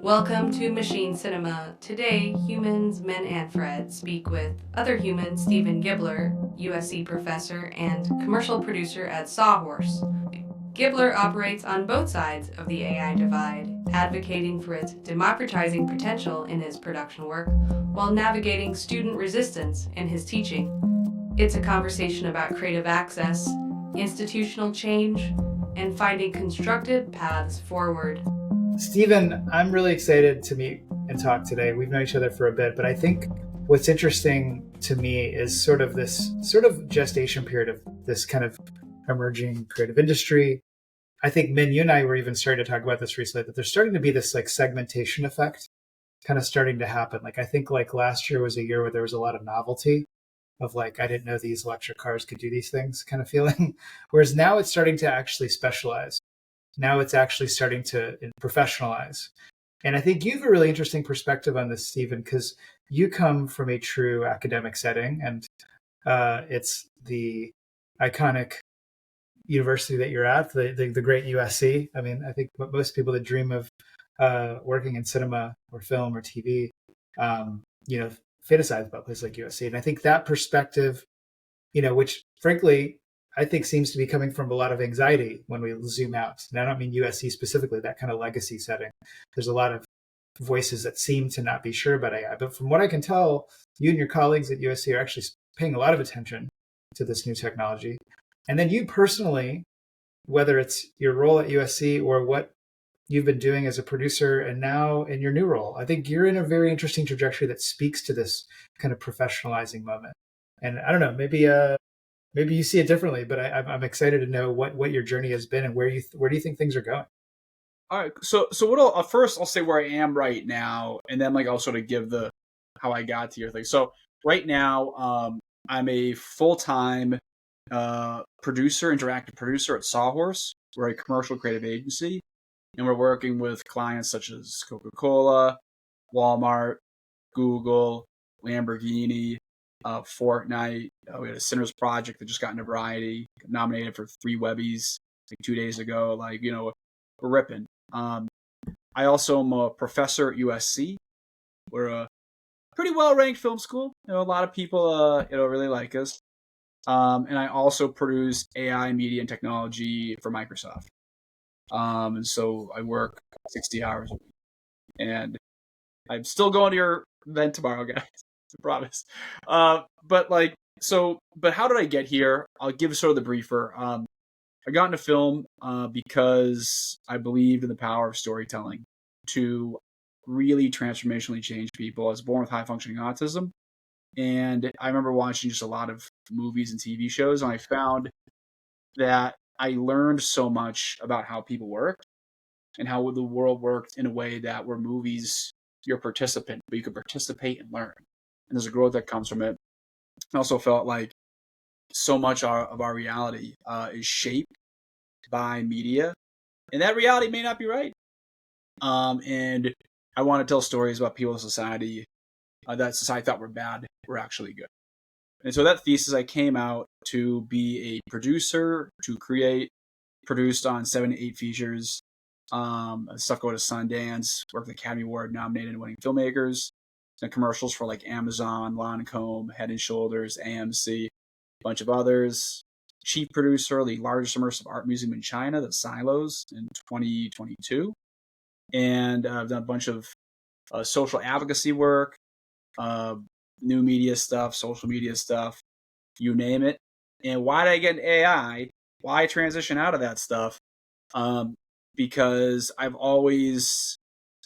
Welcome to Machine Cinema. Today, humans, men, and Fred speak with other humans Stephen Gibler, USC professor and commercial producer at Sawhorse. Gibler operates on both sides of the AI divide, advocating for its democratizing potential in his production work while navigating student resistance in his teaching. It's a conversation about creative access, institutional change, and finding constructive paths forward. Stephen, I'm really excited to meet and talk today. We've known each other for a bit, but I think what's interesting to me is sort of this sort of gestation period of this kind of emerging creative industry. I think, Min, you and I were even starting to talk about this recently, that there's starting to be this like segmentation effect kind of starting to happen. Like I think like last year was a year where there was a lot of novelty of like, I didn't know these electric cars could do these things kind of feeling. Whereas now it's starting to actually specialize. Now it's actually starting to professionalize. And I think you have a really interesting perspective on this, Stephen, because you come from a true academic setting, and it's the iconic university that you're at, the great USC. I mean, I think most people that dream of working in cinema or film or TV, you know, fantasize about places like USC. And I think that perspective, which frankly, I think seems to be coming from a lot of anxiety when we zoom out. And I don't mean USC specifically, that kind of legacy setting. There's a lot of voices that seem to not be sure about AI. But from what I can tell, you and your colleagues at USC are actually paying a lot of attention to this new technology. And then you personally, whether it's your role at USC or what you've been doing as a producer and now in your new role, I think you're in a very interesting trajectory that speaks to this kind of professionalizing moment. And I don't know, maybe you see it differently, but I'm excited to know what your journey has been and where do you think things are going? All right. So what first I'll say where I am right now, and then like I'll sort of give the how I got to your thing. So right now, I'm a full-time producer, interactive producer at Sawhorse. We're a commercial creative agency, and we're working with clients such as Coca-Cola, Walmart, Google, Lamborghini, Fortnite. We had a Sinners Project that just got into Variety, nominated for 3 Webbies like 2 days ago. Like, we're ripping. I also am a professor at USC. We're a pretty well-ranked film school. A lot of people, really like us. And I also produce AI, media, and technology for Microsoft. And so I work 60 hours a week. And I'm still going to your event tomorrow, guys. I promise. But how did I get here? I'll give sort of the briefer. I got into film because I believed in the power of storytelling to really transformationally change people. I was born with high functioning autism, and I remember watching just a lot of movies and TV shows, and I found that I learned so much about how people worked and how the world worked in a way that where movies, you're a participant, but you could participate and learn. And there's a growth that comes from it. I also felt like so much of our reality is shaped by media, and that reality may not be right. And I want to tell stories about people in society that society thought were bad were actually good. And so that thesis, I came out to be a producer, to create, produced on 7 to 8 features. Stuff go to Sundance, worked with Academy Award nominated and winning filmmakers, and commercials for like Amazon, Lancome, Head and Shoulders, AMC, a bunch of others. Chief producer, the largest immersive art museum in China, the Silos, in 2022. And I've done a bunch of social advocacy work, new media stuff, social media stuff, you name it. And why did I get into AI? Why transition out of that stuff? Because I've always,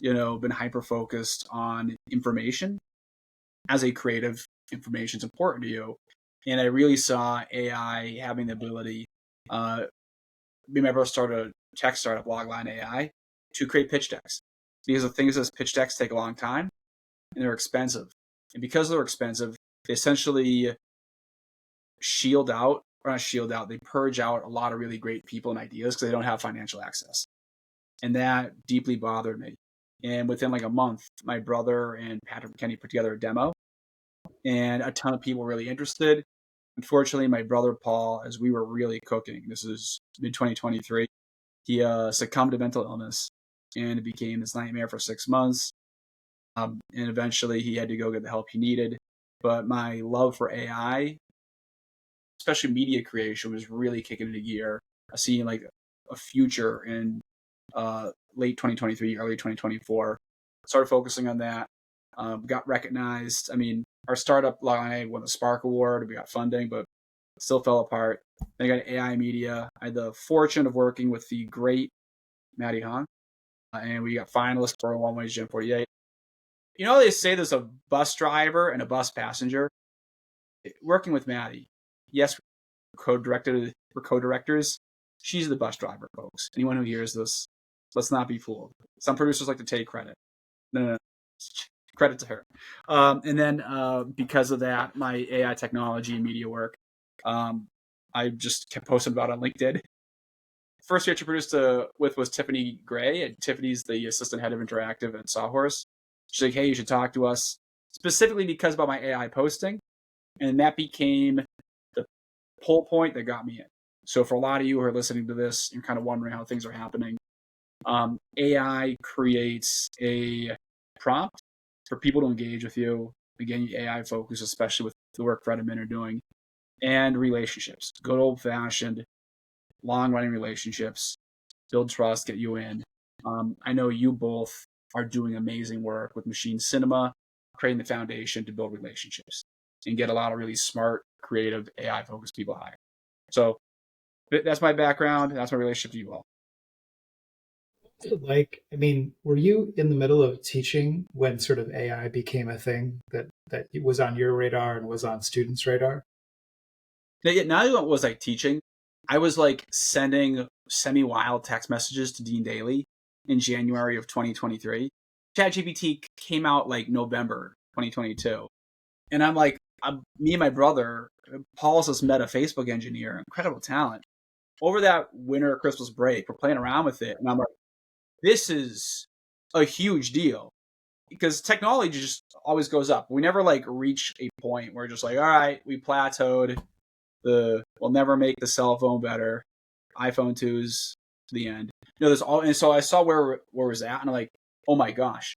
been hyper-focused on information. As a creative, information is important to you. And I really saw AI having the ability, me and my brother started a tech startup, Logline AI, to create pitch decks. Because the thing is, pitch decks take a long time, and they're expensive. And because they're expensive, they essentially they purge out a lot of really great people and ideas because they don't have financial access. And that deeply bothered me. And within like a month, my brother and Patrick McKenney put together a demo, and a ton of people were really interested. Unfortunately, my brother Paul, as we were really cooking, this is mid-2023, he succumbed to mental illness. and it became this nightmare for 6 months. And eventually he had to go get the help he needed. But my love for AI, especially media creation, was really kicking into gear. I see like a future in late 2023, early 2024. Started focusing on that. Got recognized. I mean, our startup line won the Spark Award. We got funding, but still fell apart. Then I got AI media. I had the fortune of working with the great Maddie Hong, and we got finalists for One Way Gym 48. You know, they say there's a bus driver and a bus passenger. Working with Maddie, yes, we're co-directors. She's the bus driver, folks. Anyone who hears this, let's not be fooled. Some producers like to take credit. No. Credit to her. And then because of that, my AI technology and media work, I just kept posting about it on LinkedIn. First feature produced with was Tiffany Gray. And Tiffany's the assistant head of interactive at Sawhorse. She's like, hey, you should talk to us specifically because about my AI posting. And that became the pull point that got me in. So for a lot of you who are listening to this, you're kind of wondering how things are happening. AI creates a prompt for people to engage with you. Again, AI focus, especially with the work Fred and Min are doing, and relationships. Good old fashioned, long running relationships, build trust, get you in. I know you both are doing amazing work with machine cinema, creating the foundation to build relationships and get a lot of really smart, creative, AI focused people hired. So that's my background. That's my relationship to you all. Like, I mean, were you in the middle of teaching when sort of AI became a thing that it was on your radar and was on students' radar? Not even was like teaching. I was like sending semi-wild text messages to Dean Daly in January of 2023. ChatGPT came out like November 2022. And I'm like, me and my brother, Paul's this meta Facebook engineer, incredible talent. Over that winter Christmas break, we're playing around with it. And I'm like, this is a huge deal because technology just always goes up. We never like reach a point where just like, all right, we plateaued. We'll never make the cell phone better. iPhone 2's to the end. You know, there's all, and so I saw where it was at, and I'm like, oh my gosh,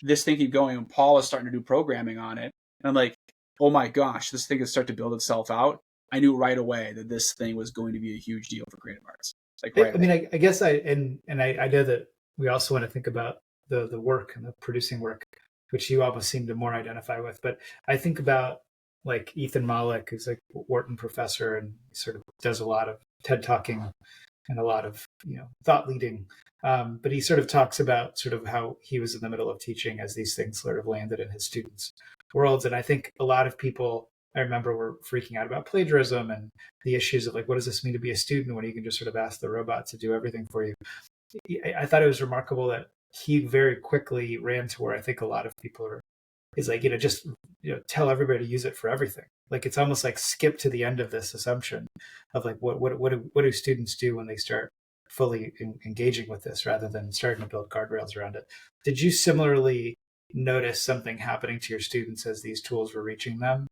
this thing keep going. And Paul is starting to do programming on it, and I'm like, oh my gosh, this thing is starting to build itself out. I knew right away that this thing was going to be a huge deal for creative arts. Like, right I mean, I guess I know that we also want to think about the work and the producing work, which you almost seem to more identify with. But I think about like Ethan Malik, who's like Wharton professor and sort of does a lot of TED talking and a lot of thought leading. But he sort of talks about sort of how he was in the middle of teaching as these things sort of landed in his students' worlds. And I think a lot of people, I remember, were freaking out about plagiarism and the issues of like, what does this mean to be a student when you can just sort of ask the robot to do everything for you? I thought it was remarkable that he very quickly ran to where I think a lot of people are, is like, just tell everybody to use it for everything. Like, it's almost like skip to the end of this assumption of like, what do students do when they start fully engaging with this rather than starting to build guardrails around it? Did you similarly notice something happening to your students as these tools were reaching them,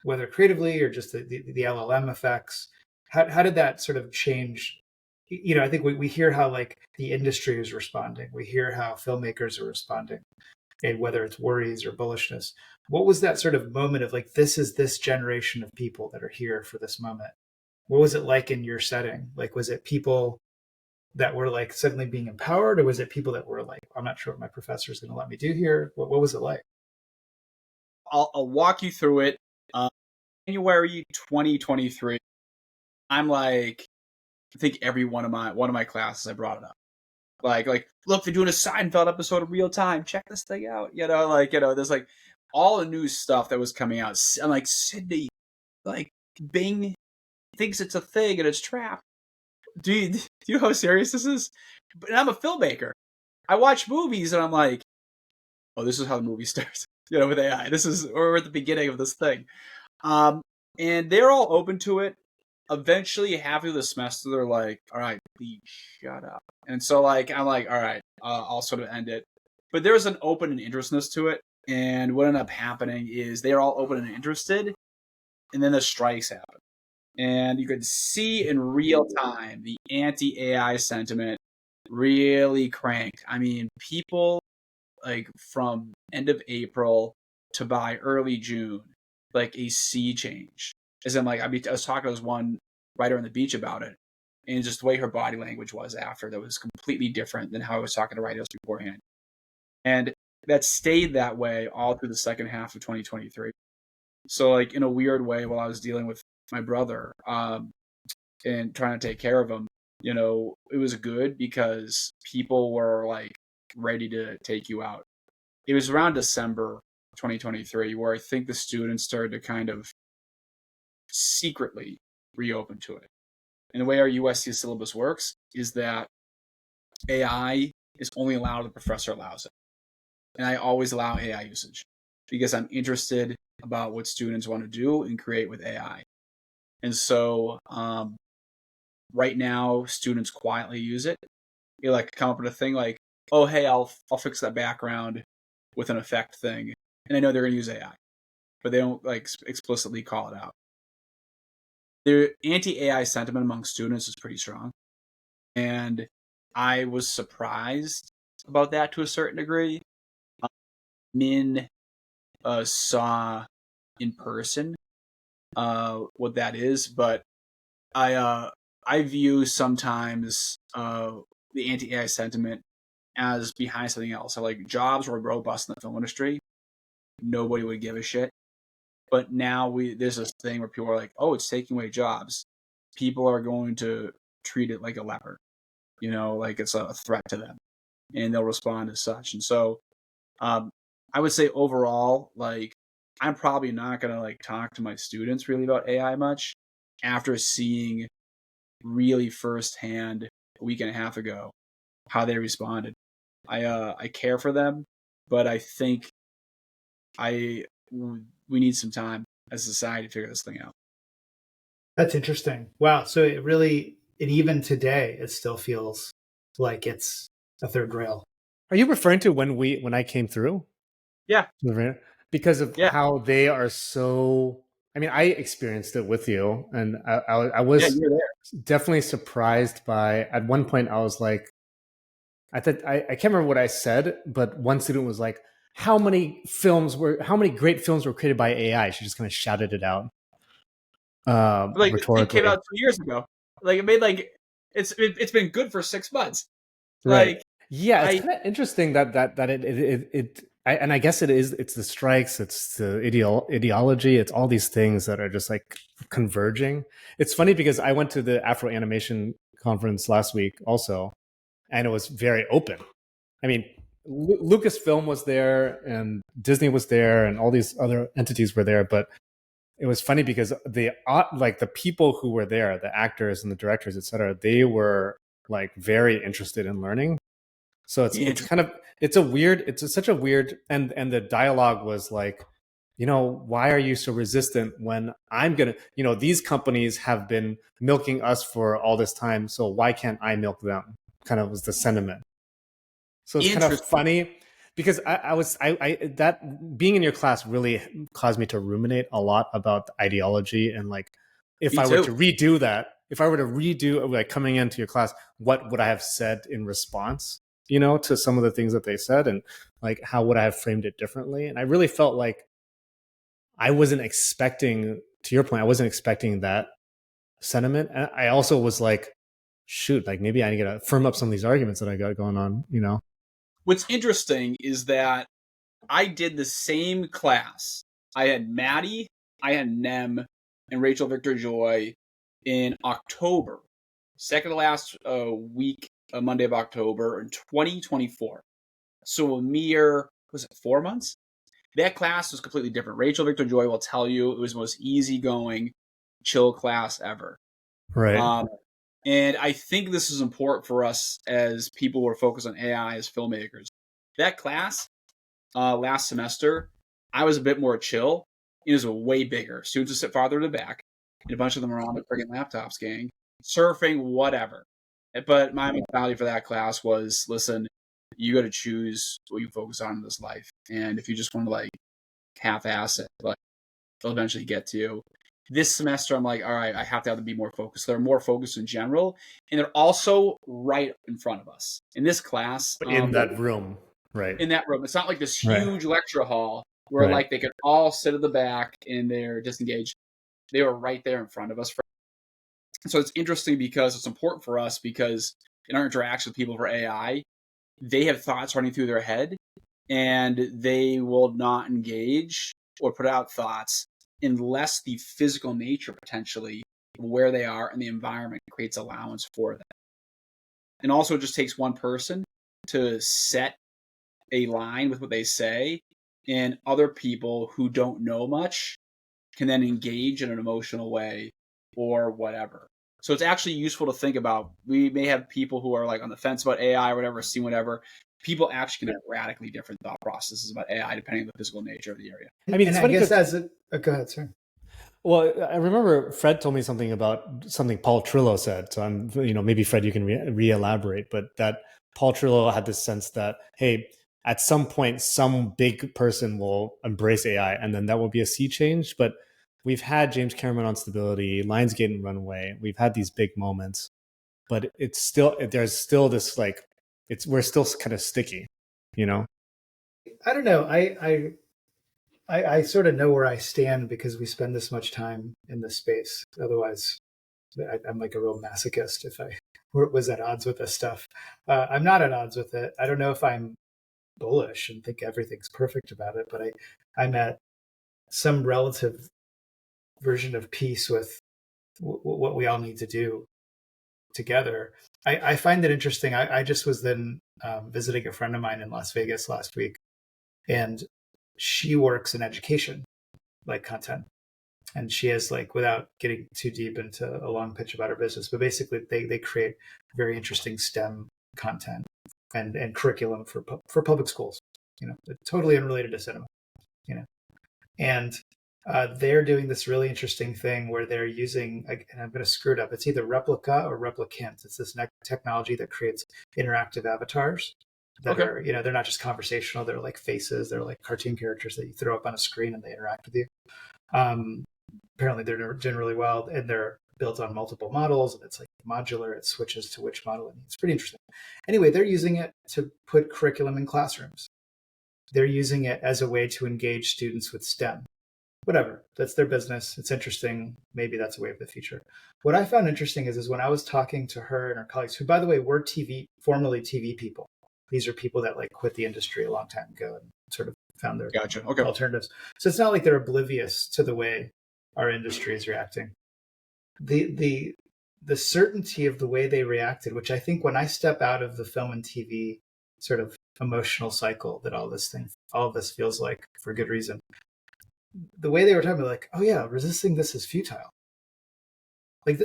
whether creatively or just the LLM effects? How did that sort of change? I think we hear how like the industry is responding. We hear how filmmakers are responding, and whether it's worries or bullishness. What was that sort of moment of like, this is this generation of people that are here for this moment? What was it like in your setting? Like, was it people that were like suddenly being empowered, or was it people that were like, I'm not sure what my professor is going to let me do here? What was it like? I'll walk you through it. January 2023, I'm like, I think every one of my classes I brought it up. Like, look, they're doing a Seinfeld episode of Real Time. Check this thing out. There's like all the new stuff that was coming out. I'm like, Sydney, like Bing thinks it's a thing and it's trapped. Do you know how serious this is? But I'm a filmmaker. I watch movies and I'm like, oh, this is how the movie starts. With AI. We're at the beginning of this thing. And they're all open to it. Eventually, half of the semester, they're like, all right, please shut up. And so, like, I'm like, all right, I'll sort of end it. But there's an open and interestness to it. And what ended up happening is they're all open and interested. And then the strikes happen. And you could see in real time the anti-AI sentiment really cranked. I mean, people like from end of April to by early June, like a sea change. As in, like, I was talking to this one writer on the beach about it, and just the way her body language was after that was completely different than how I was talking to writers beforehand. And that stayed that way all through the second half of 2023. So, like, in a weird way, while I was dealing with my brother and trying to take care of him, it was good because people were like ready to take you out. It was around December 2023 where I think the students started to kind of secretly reopen to it. And the way our USC syllabus works is that AI is only allowed if the professor allows it. And I always allow AI usage because I'm interested about what students want to do and create with AI. And so right now, students quietly use it. You like come up with a thing like, oh, hey, I'll fix that background with an effect thing. And I know they're going to use AI, but they don't like explicitly call it out. The anti-AI sentiment among students is pretty strong. And I was surprised about that to a certain degree. Min saw in person what that is, but I view sometimes the anti-AI sentiment as behind something else. So like jobs were robust in the film industry, nobody would give a shit. But now there's this thing where people are like, oh, it's taking away jobs. People are going to treat it like a leper, like it's a threat to them, and they'll respond as such. And so I would say overall, like, I'm probably not going to like talk to my students really about AI much after seeing really firsthand a week and a half ago how they responded. I care for them, but I think we need some time as a society to figure this thing out. That's interesting. Wow. So even today, it still feels like it's a third rail. Are you referring to when I came through? Yeah. Because of how they are so. I mean, I experienced it with you, and I was you were there. Definitely surprised by. At one point, I was like, I can't remember what I said, but one student was like, how many great films were created by AI? She just kind of shouted it out. Like rhetorically. it came out 2 years ago. Like it made like it's been good for 6 months. Right. Like, yeah, it's kind of interesting that and I guess it's the strikes, it's the ideology, it's all these things that are just like converging. It's funny because I went to the Afro Animation conference last week also, and it was very open. I mean, Lucasfilm was there and Disney was there and all these other entities were there, but it was funny because the people who were there, the actors and the directors, etc., they were like very interested in learning. So it's such a weird, and the dialogue was like, why are you so resistant when I'm going to, these companies have been milking us for all this time. So why can't I milk them? Kind of was the sentiment. So it's kind of funny because that being in your class really caused me to ruminate a lot about the ideology and like, if I were to redo like coming into your class, what would I have said in response? To some of the things that they said, and like how would I have framed it differently? And I really felt like I wasn't expecting, to your point, I wasn't expecting that sentiment. And I also was like, shoot, like maybe I need to firm up some of these arguments that I got going on, What's interesting is that I did the same class. I had Maddie, I had Nem, and Rachel Victor Joy in October, second to last week, Monday of October in 2024. So a mere, was it 4 months? That class was completely different. Rachel Victor Joy will tell you it was the most easygoing, chill class ever. Right. And I think this is important for us as people who are focused on AI as filmmakers. That class last semester, I was a bit more chill. It was way bigger. Students would sit farther to the back, and a bunch of them were on their friggin' laptops, gang, surfing, whatever. But my mentality for that class was, listen, you got to choose what you focus on in this life. And if you just want to like half-ass it, like, they'll eventually get to you. This semester, I'm like, all right, I have to be more focused. They're more focused in general, and they're also right in front of us in this class. In that room, right? In that room, it's not like this Right. huge lecture hall where Right. like they could all sit at the back and they're disengaged. They were right there in front of us. So it's interesting because it's important for us because in our interaction with people for AI, they have thoughts running through their head and they will not engage or put out thoughts unless the physical nature potentially of where they are and the environment creates allowance for that. And also it just takes one person to set a line with what they say, and other people who don't know much can then engage in an emotional way or whatever. So it's actually useful to think about. We may have people who are like on the fence about AI or whatever, seeing whatever. People actually can have radically different thought processes about AI depending on the physical nature of the area. I mean, it's funny. I guess as a go ahead, sir. Well, I remember Fred told me something about something Paul Trillo said. So I'm, maybe Fred, you can re-elaborate, but that Paul Trillo had this sense that, hey, at some point, some big person will embrace AI, and then that will be a sea change. But we've had James Cameron on Stability, Lionsgate and Runway. We've had these big moments, but there's still this we're still kind of sticky, I don't know. I sort of know where I stand because we spend this much time in this space. Otherwise, I'm like a real masochist if I was at odds with this stuff. I'm not at odds with it. I don't know if I'm bullish and think everything's perfect about it, but I'm at some relative version of peace with what we all need to do together. I find it interesting. I just was then visiting a friend of mine in Las Vegas last week, and she works in education, like content. And she has without getting too deep into a long pitch about her business, but basically they create very interesting STEM content and curriculum for public schools, totally unrelated to cinema, and they're doing this really interesting thing where they're using, and I'm going to screw it up. It's either Replica or Replicant. It's this technology that creates interactive avatars that are, they're not just conversational. They're like faces. They're like cartoon characters that you throw up on a screen and they interact with you. Apparently they're doing really well, and they're built on multiple models, and it's like modular. It switches to which model. It's pretty interesting. Anyway, they're using it to put curriculum in classrooms. They're using it as a way to engage students with STEM. Whatever, that's their business. It's interesting. Maybe that's a way of the future. What I found interesting is when I was talking to her and her colleagues, who, by the way, were formerly TV people. These are people that quit the industry a long time ago and sort of found their alternatives. So it's not like they're oblivious to the way our industry is reacting. The certainty of the way they reacted, which I think when I step out of the film and TV sort of emotional cycle that all of this feels like for good reason. The way they were talking about, oh yeah, resisting this is futile.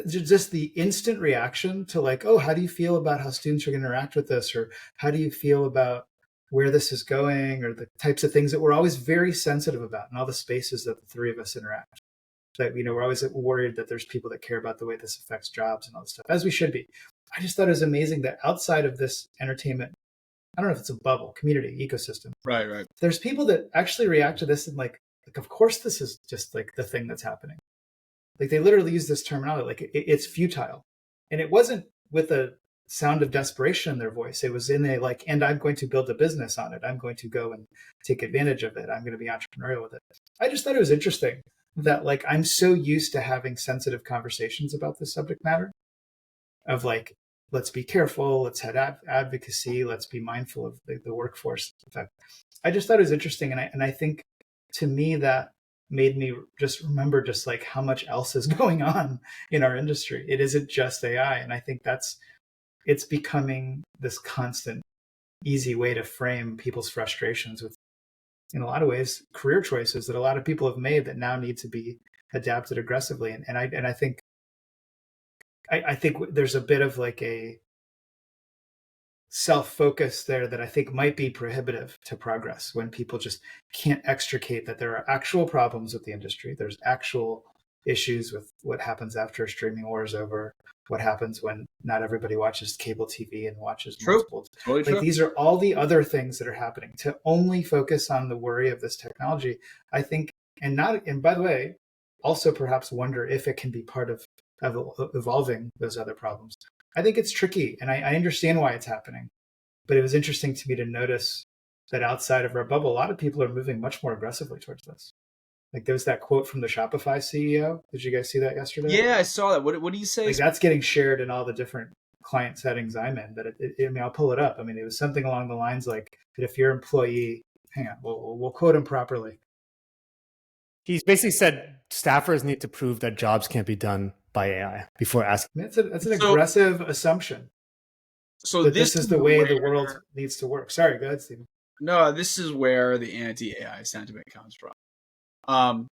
Just the instant reaction to oh, how do you feel about how students are going to interact with this? Or how do you feel about where this is going? Or the types of things that we're always very sensitive about in all the spaces that the three of us interact. That, we're always worried that there's people that care about the way this affects jobs and all this stuff, as we should be. I just thought it was amazing that outside of this entertainment, I don't know if it's a bubble, community, ecosystem. Right. There's people that actually react to this and of course, this is just the thing that's happening. They literally use this terminology, it's futile. And it wasn't with a sound of desperation in their voice. It was in and I'm going to build a business on it. I'm going to go and take advantage of it. I'm going to be entrepreneurial with it. I just thought it was interesting that I'm so used to having sensitive conversations about this subject matter of let's be careful, let's have advocacy, let's be mindful of the workforce effect. I just thought it was interesting. And I think, to me, that made me just remember how much else is going on in our industry. It isn't just AI. And I think it's becoming this constant, easy way to frame people's frustrations with, in a lot of ways, career choices that a lot of people have made that now need to be adapted aggressively. And I think there's a bit of a self-focus there that I think might be prohibitive to progress when people just can't extricate that there are actual problems with the industry. There's actual issues with what happens after a streaming war is over, what happens when not everybody watches cable TV and watches multiple. Totally true. These are all the other things that are happening. To only focus on the worry of this technology, I think, and by the way, also perhaps wonder if it can be part of evolving those other problems. I think it's tricky, and I understand why it's happening. But it was interesting to me to notice that outside of our bubble, a lot of people are moving much more aggressively towards this. Like there was that quote from the Shopify CEO. Did you guys see that yesterday? Yeah, I saw that. What do you say? Like that's getting shared in all the different client settings I'm in. That I mean, I'll pull it up. I mean, it was something along the lines like that if your employee, hang on, we'll quote him properly. He's basically said staffers need to prove that jobs can't be done by AI before asking. I mean, that's an aggressive assumption. So that this is the way the world needs to work. Sorry, go ahead, Stephen. No, this is where the anti-AI sentiment comes from.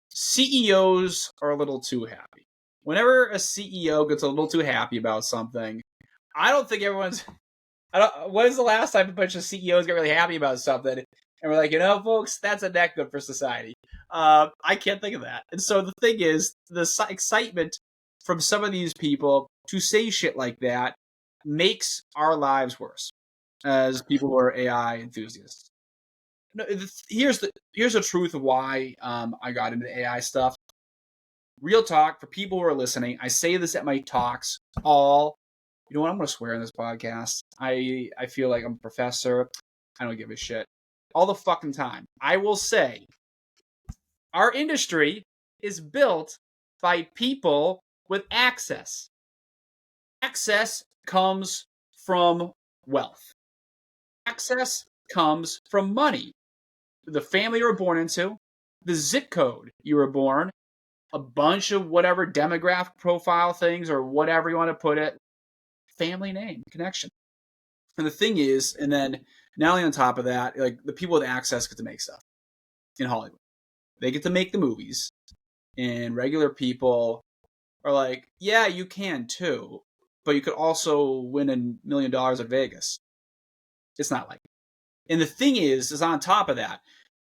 CEOs are a little too happy. Whenever a CEO gets a little too happy about something, I don't think everyone's. When's the last time a bunch of CEOs got really happy about something and we're like, folks, that's a not good for society? I can't think of that. And so the thing is, the excitement from some of these people to say shit like that makes our lives worse as people who are AI enthusiasts. Here's the truth of why I got into AI stuff. Real talk for people who are listening. I say this at my talks all. You know what? I'm going to swear in this podcast. I feel like I'm a professor. I don't give a shit. All the fucking time. I will say our industry is built by people with access. Access comes from wealth. Access comes from money. The family you were born into, the zip code you were born, a bunch of whatever demographic profile things or whatever you want to put it, family name, connection. And the thing is, and then not only on top of that, like the people with access get to make stuff in Hollywood. They get to make the movies, and regular people are like, yeah, you can too, but you could also win $1 million at Vegas. It's not like it. And the thing is on top of that,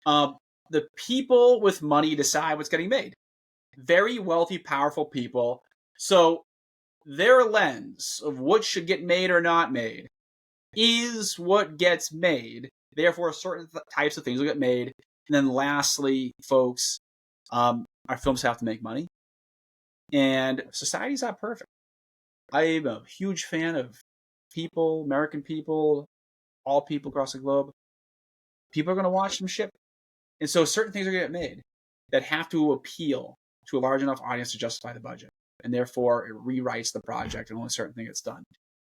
the people with money decide what's getting made. Very wealthy, powerful people. So their lens of what should get made or not made is what gets made. Therefore, certain types of things will get made. And then lastly, folks, our films have to make money. And society's not perfect. I'm a huge fan of people, American people, all people across the globe. People are going to watch some shit. And so certain things are going to get made that have to appeal to a large enough audience to justify the budget. And therefore, it rewrites the project and only certain thing gets done.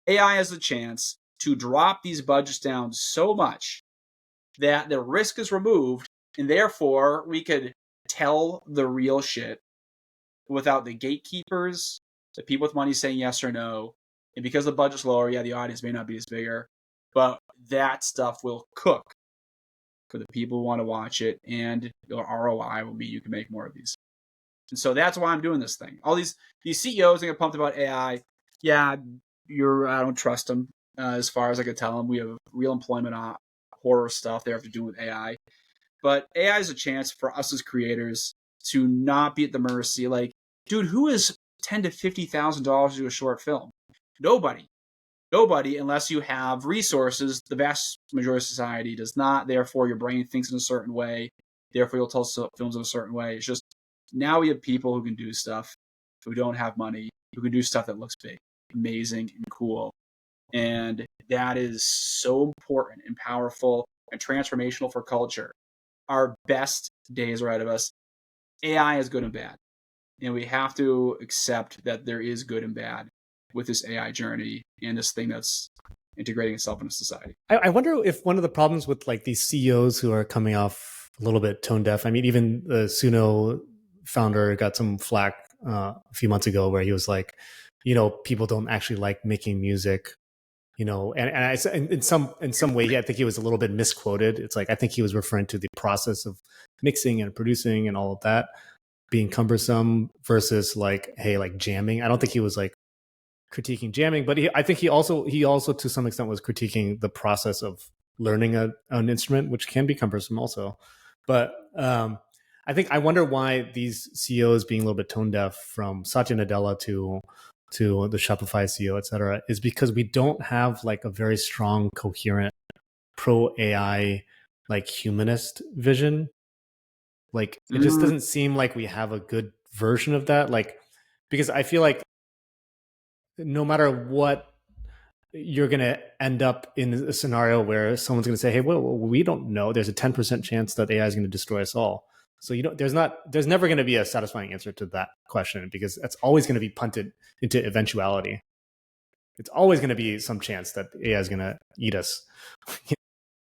AI has the chance to drop these budgets down so much that the risk is removed, and therefore we could tell the real shit without the gatekeepers, the people with money saying yes or no. And because the budget's lower, yeah, the audience may not be as bigger, but that stuff will cook for the people who want to watch it, and your ROI will be you can make more of these. And so that's why I'm doing this thing. All these CEOs that get pumped about AI, yeah, I don't trust them as far as I could tell them. We have real employment horror stuff they have to do with AI. But AI is a chance for us as creators to not be at the mercy. Like, dude, who is $10,000 to $50,000 to do a short film? Nobody, unless you have resources. The vast majority of society does not. Therefore, your brain thinks in a certain way. Therefore, you'll tell films in a certain way. It's just now we have people who can do stuff who don't have money, who can do stuff that looks big, amazing, and cool. And that is so important and powerful and transformational for culture. Our best days are ahead of us. AI is good and bad. And we have to accept that there is good and bad with this AI journey and this thing that's integrating itself into society. I wonder if one of the problems with like these CEOs who are coming off a little bit tone deaf. I mean, even the Suno founder got some flack a few months ago where he was like, people don't actually like making music, and in some way, I think he was a little bit misquoted. It's like, I think he was referring to the process of mixing and producing and all of that being cumbersome versus like, hey, like jamming. I don't think he was like critiquing jamming, but I think he also to some extent was critiquing the process of learning an instrument, which can be cumbersome also. But I wonder why these CEOs being a little bit tone deaf, from Satya Nadella to the Shopify CEO, et cetera, is because we don't have like a very strong, coherent pro AI, like humanist vision. Like it just doesn't seem like we have a good version of that. Like, because I feel like no matter what, you're going to end up in a scenario where someone's going to say, "Hey, well, we don't know. There's a 10% chance that AI is going to destroy us all." So there's never going to be a satisfying answer to that question, because that's always going to be punted into eventuality. It's always going to be some chance that AI is going to eat us.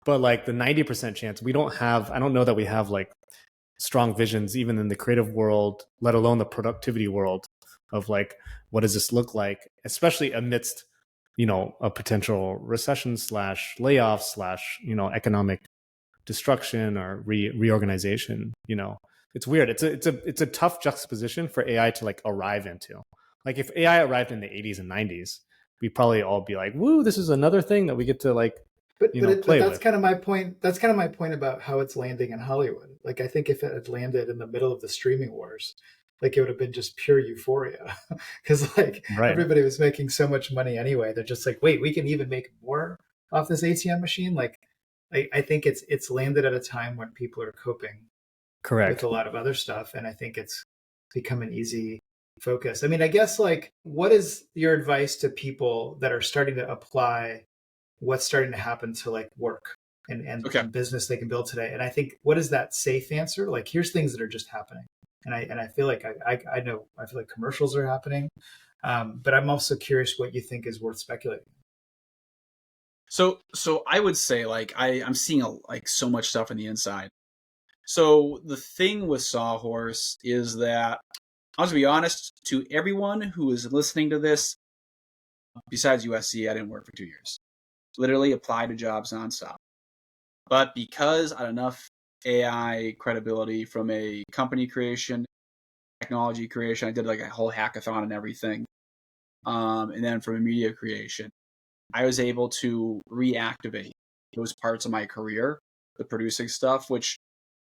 But like the 90% chance, I don't know that we have like strong visions, even in the creative world, let alone the productivity world, of like, what does this look like, especially amidst, a potential recession / layoff / economic destruction or reorganization. It's weird. It's a tough juxtaposition for AI to like arrive into. Like if AI arrived in the 80s and 90s, we'd probably all be like, "Woo, this is another thing that we get to like." But Play that's with. kind of my point. That's kind of my point about how it's landing in Hollywood. Like I think if it had landed in the middle of the streaming wars, like it would have been just pure euphoria, because like Right. everybody was making so much money anyway. They're just like, wait, we can even make more off this ATM machine. Like I think it's landed at a time when people are coping Correct. with a lot of other stuff, and I think it's become an easy focus. I mean, I guess like, what is your advice to people that are starting to apply what's starting to happen to like work and business they can build today? And I think, what is that safe answer? Like, here's things that are just happening. And I feel like I feel like commercials are happening. But I'm also curious what you think is worth speculating. So I would say like I'm seeing like so much stuff on the inside. So the thing with Sawhorse is that, I'll just be honest, to everyone who is listening to this, besides USC, I didn't work for 2 years. Literally applied to jobs nonstop. But because I had enough AI credibility from a company creation, technology creation, I did like a whole hackathon and everything. And then from a media creation, I was able to reactivate those parts of my career, the producing stuff, which,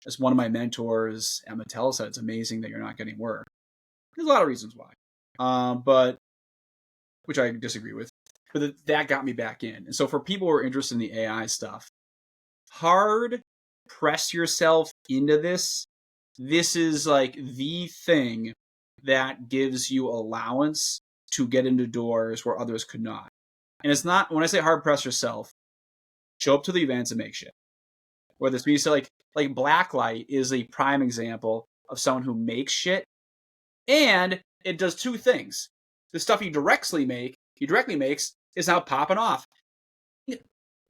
as one of my mentors, Emma Tell, said, it's amazing that you're not getting work. There's a lot of reasons why, but which I disagree with. But that got me back in. And so for people who are interested in the AI stuff, hard press yourself into this. This is like the thing that gives you allowance to get into doors where others could not. And it's not, when I say hard press yourself, show up to the events and make shit. Whether it's me, so like Blacklight is a prime example of someone who makes shit, and it does two things. The stuff he directly makes is now popping off.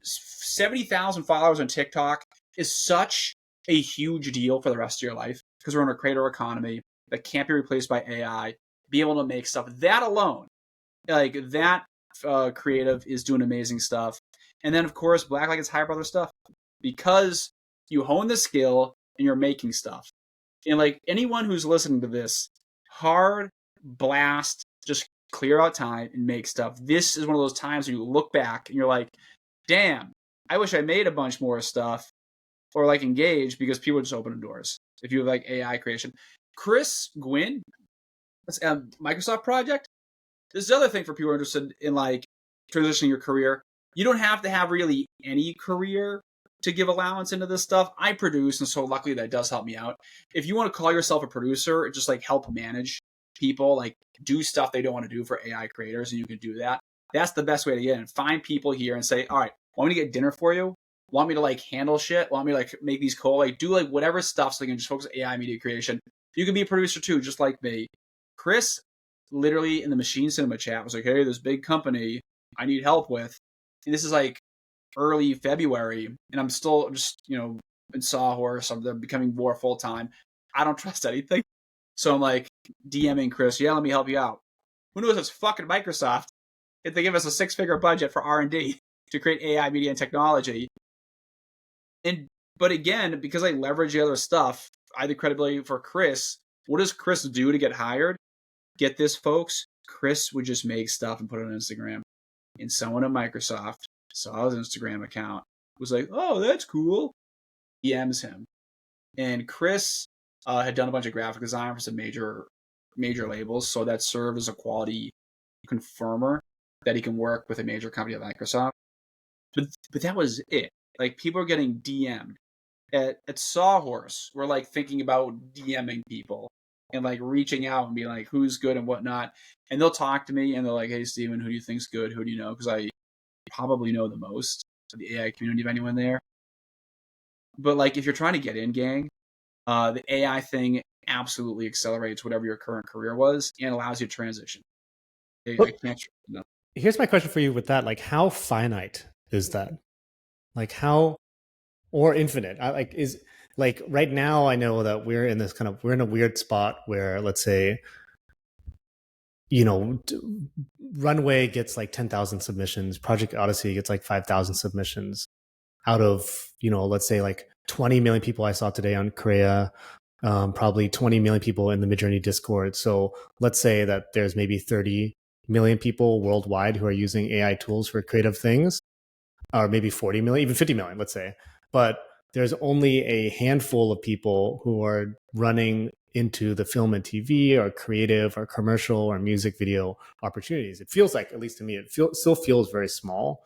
70,000 followers on TikTok is such a huge deal for the rest of your life, because we're in a creator economy that can't be replaced by AI. Be able to make stuff, that alone, like that creative is doing amazing stuff. And then of course Blacklight gets hired by other stuff because you hone the skill and you're making stuff. And like anyone who's listening to this, hard blast, just clear out time and make stuff. This is one of those times when you look back and you're like, damn, I wish I made a bunch more stuff, or like engage, because people just open doors. If you have like AI creation, Chris Gwynn, that's a Microsoft project. This is the other thing for people who are interested in like transitioning your career. You don't have to have really any career to give allowance into this stuff. I produce, and so luckily that does help me out. If you want to call yourself a producer and just like help manage people, like do stuff they don't want to do for AI creators, and you can do that. That's the best way to get in. Find people here and say, all right, want me to get dinner for you? Want me to like handle shit? Want me to like make these calls? Like do like whatever stuff so they can just focus on AI media creation. You can be a producer too, just like me. Chris, literally in the Machine Cinema chat, was like, hey, this big company I need help with. And this is like early February, and I'm still just, in Sawhorse. I'm becoming more full time. I don't trust anything. So I'm like DMing Chris, yeah, let me help you out. Who knows, it's fucking Microsoft. If they give us a 6-figure budget for R&D to create AI media and technology. But again, because I leverage the other stuff, I had the credibility for Chris. What does Chris do to get hired? Get this, folks. Chris would just make stuff and put it on Instagram. And someone at Microsoft saw his Instagram account, was like, oh, that's cool. DMs him. And Chris had done a bunch of graphic design for some major labels, so that served as a quality confirmer that he can work with a major company like Microsoft. But that was it. Like, people are getting DM'd at Sawhorse, we're like thinking about DMing people and like reaching out and being like, who's good and whatnot. And they'll talk to me and they're like, hey, Steven, who do you think's good? Who do you know? Because I probably know the most of the AI community of anyone there. But like, if you're trying to get in, gang, the AI thing absolutely accelerates whatever your current career was and allows you to transition. I can't. No. Here's my question for you with that. Like, how finite is that? Like, how, or infinite? Like right now, I know that we're in a weird spot where, let's say, Runway gets like 10,000 submissions. Project Odyssey gets like 5,000 submissions out of, let's say like 20 million people I saw today on Korea, probably 20 million people in the Midjourney Discord. So let's say that there's maybe 30 million people worldwide who are using AI tools for creative things, or maybe 40 million, even 50 million, let's say. But there's only a handful of people who are running into the film and TV or creative or commercial or music video opportunities. It feels like, at least to me, still feels very small,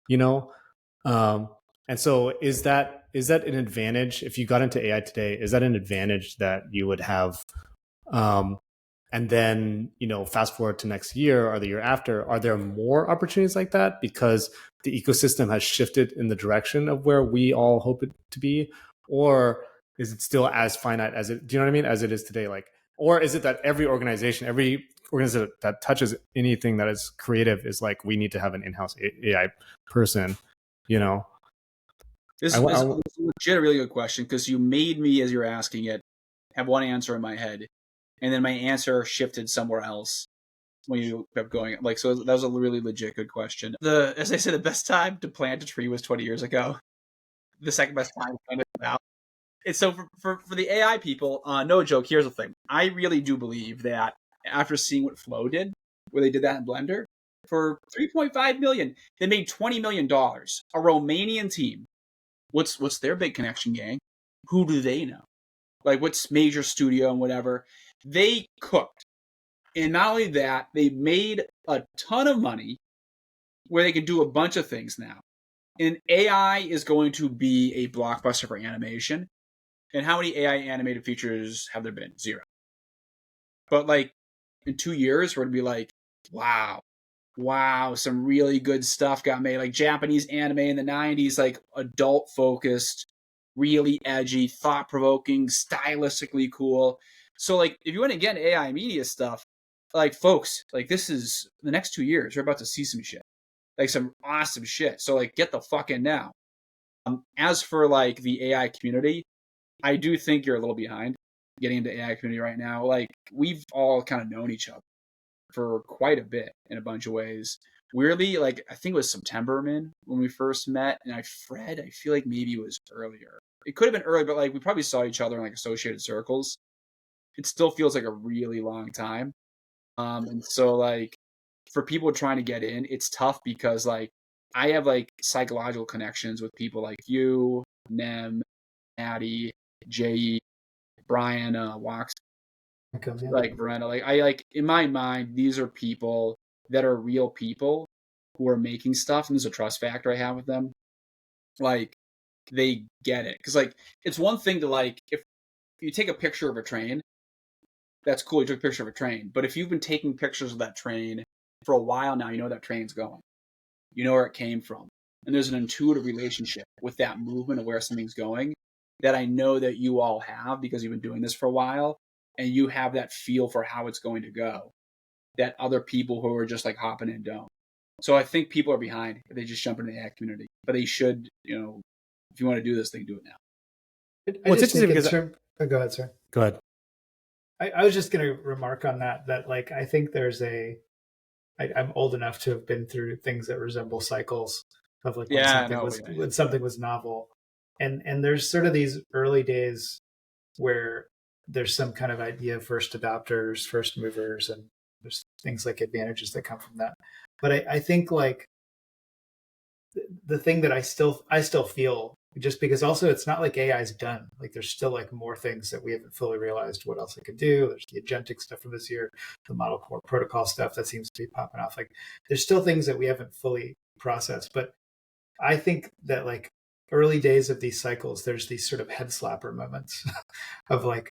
and so is that an advantage if you got into AI today? Is that an advantage that you would have? And then, fast forward to next year or the year after, are there more opportunities like that because the ecosystem has shifted in the direction of where we all hope it to be? Or is it still as finite as do you know what I mean? As it is today? Like, or is it that every organization that touches anything that is creative is like, we need to have an in-house AI person, This is legit a really good question, because you made me, as you're asking it, have one answer in my head, and then my answer shifted somewhere else when you kept going. Like, so that was a really legit good question. As I said, the best time to plant a tree was 20 years ago. The second best time to plant it now. And so for the AI people, no joke, here's the thing. I really do believe that after seeing what Flow did, where they did that in Blender, for $3.5 million, they made $20 million. A Romanian team. What's their big connection, gang? Who do they know? Like, what's major studio and whatever? They cooked. And not only that, they made a ton of money where they can do a bunch of things now. And AI is going to be a blockbuster for animation. And how many AI animated features have there been? 0. But like in 2 years, we're going to be like, wow, some really good stuff got made. Like Japanese anime in the 90s, like adult focused, really edgy, thought provoking, stylistically cool. So like, if you want to get into AI media stuff, like folks, like this is the next 2 years, you're about to see some shit, like some awesome shit. So like, get the fuck in now. As for like the AI community, I do think you're a little behind getting into AI community right now. Like, we've all kind of known each other for quite a bit in a bunch of ways. Weirdly, like, I think it was September, man, when we first met, and I feel like maybe it was earlier. It could have been early, but like, we probably saw each other in like associated circles. It still feels like a really long time. And so like, for people trying to get in, it's tough because like, I have like psychological connections with people like you, Nem, Maddie, Jay, Brian, Wax, like Verena. Like, I like, in my mind, these are people that are real people who are making stuff, and there's a trust factor I have with them. Like, they get it, because like, it's one thing to like, if you take a picture of a train, that's cool, you took a picture of a train. But if you've been taking pictures of that train for a while now, you know that train's going. You know where it came from. And there's an intuitive relationship with that movement of where something's going that I know that you all have, because you've been doing this for a while, and you have that feel for how it's going to go that other people who are just like hopping in don't. So I think people are behind if they just jump into the AI community. But they should, if you want to do this thing, do it now. What's interesting because go ahead, sir. Go ahead. I was just going to remark on that like, I think there's I'm old enough to have been through things that resemble cycles of like when something was novel. And there's sort of these early days where there's some kind of idea of first adopters, first movers, and there's things like advantages that come from that. But I think like the thing that I still feel, just because also it's not like AI is done. Like, there's still like more things that we haven't fully realized what else it could do. There's the agentic stuff from this year, the model core protocol stuff that seems to be popping off. Like, there's still things that we haven't fully processed. But I think that like early days of these cycles, there's these sort of head slapper moments of like,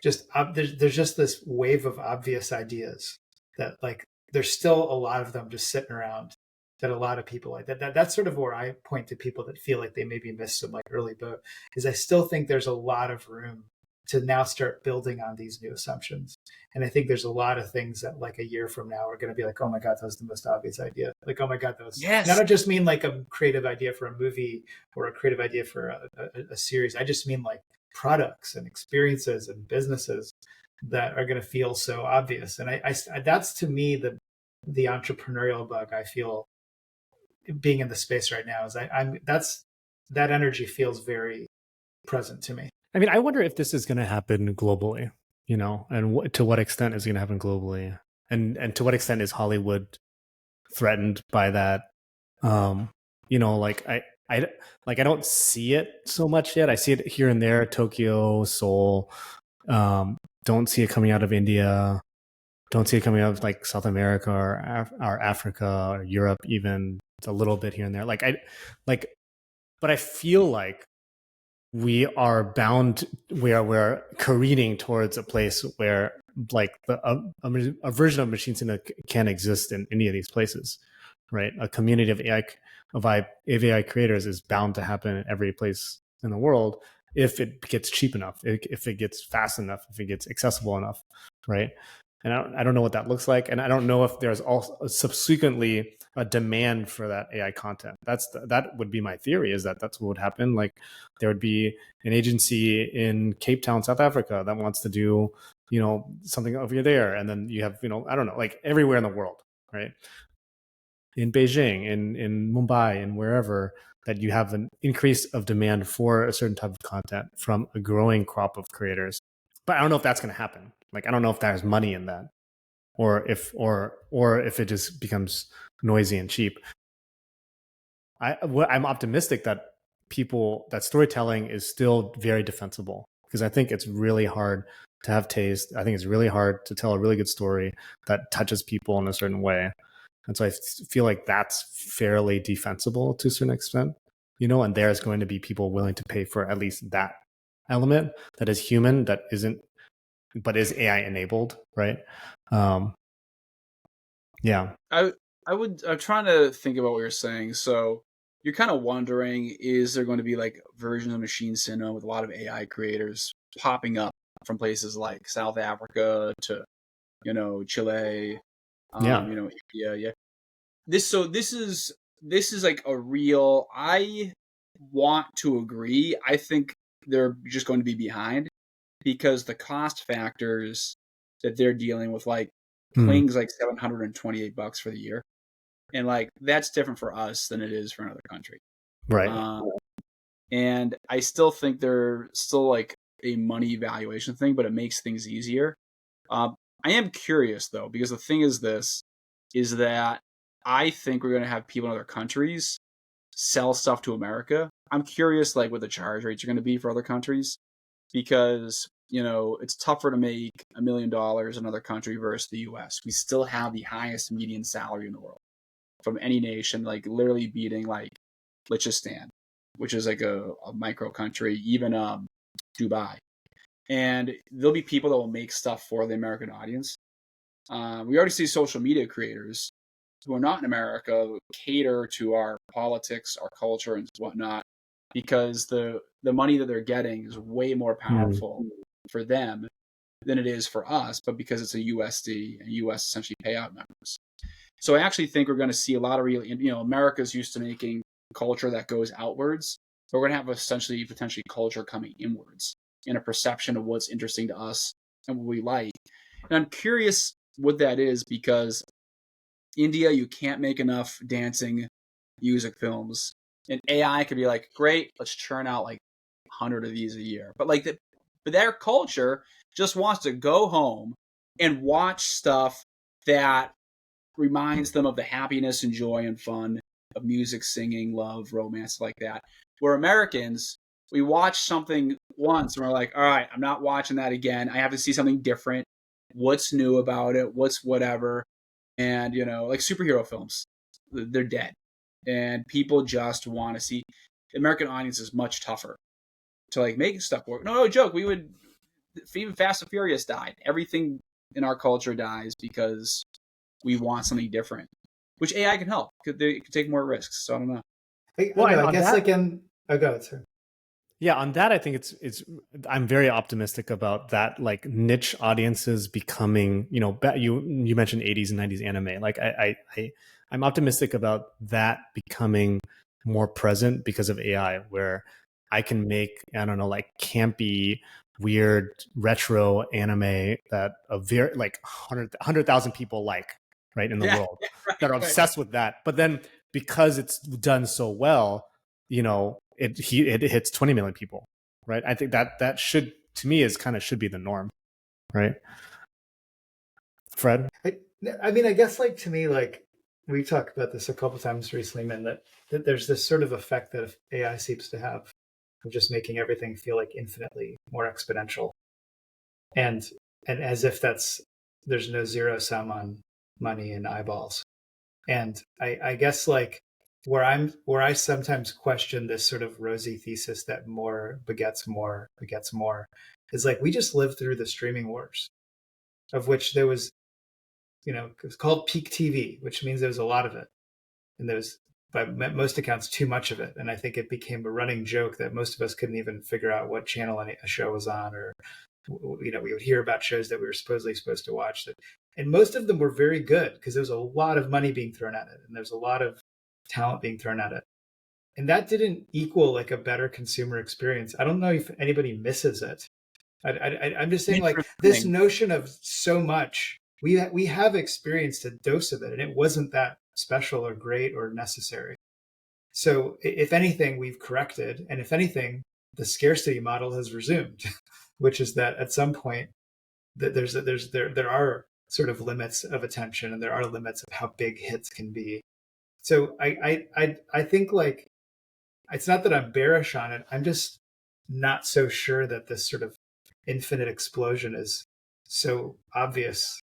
there's just this wave of obvious ideas that like there's still a lot of them just sitting around that a lot of people like that's sort of where I point to people that feel like they maybe missed some like early boat, is I still think there's a lot of room to now start building on these new assumptions. And I think there's a lot of things that like a year from now are going to be like, oh my God, that was the most obvious idea. Like, oh my God, that was, Yes. And I don't just mean like a creative idea for a movie or a creative idea for a series. I just mean like products and experiences and businesses that are going to feel so obvious. And I that's to me the entrepreneurial bug I feel being in the space right now is that energy feels very present to me. I mean, I wonder if this is going to happen globally, you know, and to what extent is it going to happen globally, and to what extent is Hollywood threatened by that? You know, like I don't see it so much yet. I see it here and there, Tokyo, Seoul. Don't see it coming out of India. Don't see it coming out of like South America or Africa or Europe, even. It's a little bit here and there. But I feel like we're careening towards a place where like a version of machine cinema can exist in any of these places, right? A community of AI creators is bound to happen in every place in the world if it gets cheap enough, if it gets fast enough, if it gets accessible enough, right? And I don't know what that looks like, and I don't know if there's also subsequently a demand for that AI content. That would be my theory, is that that's what would happen. Like there would be an agency in Cape Town, South Africa, that wants to do, you know, something over there, and then you have, you know, I don't know, like everywhere in the world, right? In Beijing, in Mumbai, and wherever, that you have an increase of demand for a certain type of content from a growing crop of creators. But I don't know if that's going to happen. Like, I don't know if there's money in that, or if it just becomes noisy and cheap. I'm optimistic that storytelling is still very defensible, because I think it's really hard to have taste. I think it's really hard to tell a really good story that touches people in a certain way. And so I feel like that's fairly defensible to a certain extent, you know, and there's going to be people willing to pay for at least that element that is human, that isn't, but is AI enabled, right? Yeah. I'm trying to think about what you're saying. So you're kind of wondering, is there going to be like versions of machine cinema with a lot of AI creators popping up from places like South Africa to, you know, Chile, you know, India. Yeah. This is like a real, I want to agree. I think they're just going to be behind, because the cost factors that they're dealing with, like Kling's like $728 for the year, and like that's different for us than it is for another country, right? And I still think they're still like a money valuation thing, but it makes things easier. I am curious though, because the thing is that I think we're going to have people in other countries sell stuff to America. I'm curious like what the charge rates are going to be for other countries, because, you know, it's tougher to make $1 million in another country versus the US. We still have the highest median salary in the world from any nation, like literally beating like Liechtenstein, which is like a micro country, even Dubai. And there'll be people that will make stuff for the American audience. We already see social media creators who are not in America cater to our politics, our culture, and whatnot, because the money that they're getting is way more powerful for them than it is for us, but because it's a USD and US essentially payout numbers. So I actually think we're going to see a lot of real, you know, America's used to making culture that goes outwards, but we're going to have essentially potentially culture coming inwards in a perception of what's interesting to us and what we like. And I'm curious what that is, because India, you can't make enough dancing music films, and AI could be like, great, let's churn out like 100 of these a year. But like but their culture just wants to go home and watch stuff that reminds them of the happiness and joy and fun of music, singing, love, romance, like that. Where Americans, we watch something once and we're like, all right, I'm not watching that again. I have to see something different. What's new about it? What's whatever? And, you know, like superhero films, they're dead. And people just want to see. the American audience is much tougher to like make stuff work. No joke. We would, even Fast and Furious died. Everything in our culture dies because we want something different, which AI can help. It could take more risks. So I don't know. I guess like in, oh, go ahead, sir. Yeah, on that, I think it's. I'm very optimistic about that, like niche audiences becoming. You mentioned 80s and 90s anime. Like I'm optimistic about that becoming more present because of AI, where I can make, I don't know, like campy, weird retro anime that a very like 100,000 people like, right, in the world that are obsessed with that. But then because it's done so well, it hits 20 million people, right? I think that should, to me, is kind of should be the norm, right? Fred? I mean, I guess like to me, like we talked about this a couple times recently, man, that there's this sort of effect that AI seems to have of just making everything feel like infinitely more exponential, and as if there's no zero sum on money and eyeballs. And I guess like where I sometimes question this sort of rosy thesis that more begets more is like we just lived through the streaming wars, of which there was, it was called peak TV, which means there was a lot of it, and there was by most accounts too much of it. And I think it became a running joke that most of us couldn't even figure out what channel a show was on, or we would hear about shows that we were supposed to watch, and most of them were very good because there was a lot of money being thrown at it and there's a lot of talent being thrown at it, and that didn't equal like a better consumer experience. I don't know if anybody misses it. I'm just saying, like, this notion of so much, we have experienced a dose of it, and it wasn't that special or great or necessary. So if anything, we've corrected, and if anything, the scarcity model has resumed, which is that at some point that there are sort of limits of attention, and there are limits of how big hits can be. So I think, like, it's not that I'm bearish on it. I'm just not so sure that this sort of infinite explosion is so obvious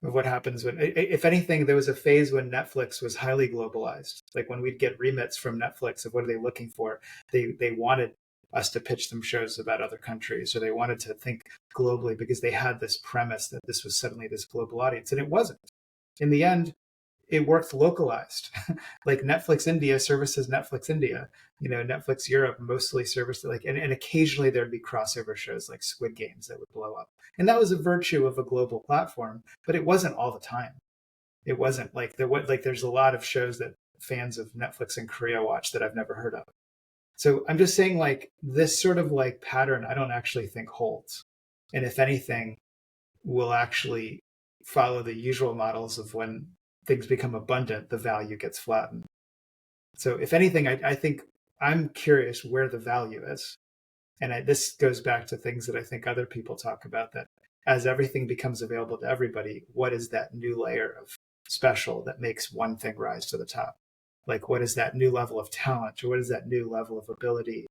of what happens when, if anything, there was a phase when Netflix was highly globalized. Like when we'd get remits from Netflix of what are they looking for, they wanted us to pitch them shows about other countries, or they wanted to think globally because they had this premise that this was suddenly this global audience, and it wasn't. In the end, it worked localized. Like Netflix India services Netflix India, Netflix Europe mostly serviced like, and occasionally there'd be crossover shows like Squid Games that would blow up. And that was a virtue of a global platform, but it wasn't all the time. It wasn't like there's a lot of shows that fans of Netflix in Korea watch that I've never heard of. So I'm just saying, like, this sort of like pattern, I don't actually think holds. And if anything, will actually follow the usual models of when things become abundant, the value gets flattened. So if anything, I think I'm curious where the value is. And this goes back to things that I think other people talk about, that as everything becomes available to everybody, what is that new layer of special that makes one thing rise to the top? Like, what is that new level of talent, or what is that new level of ability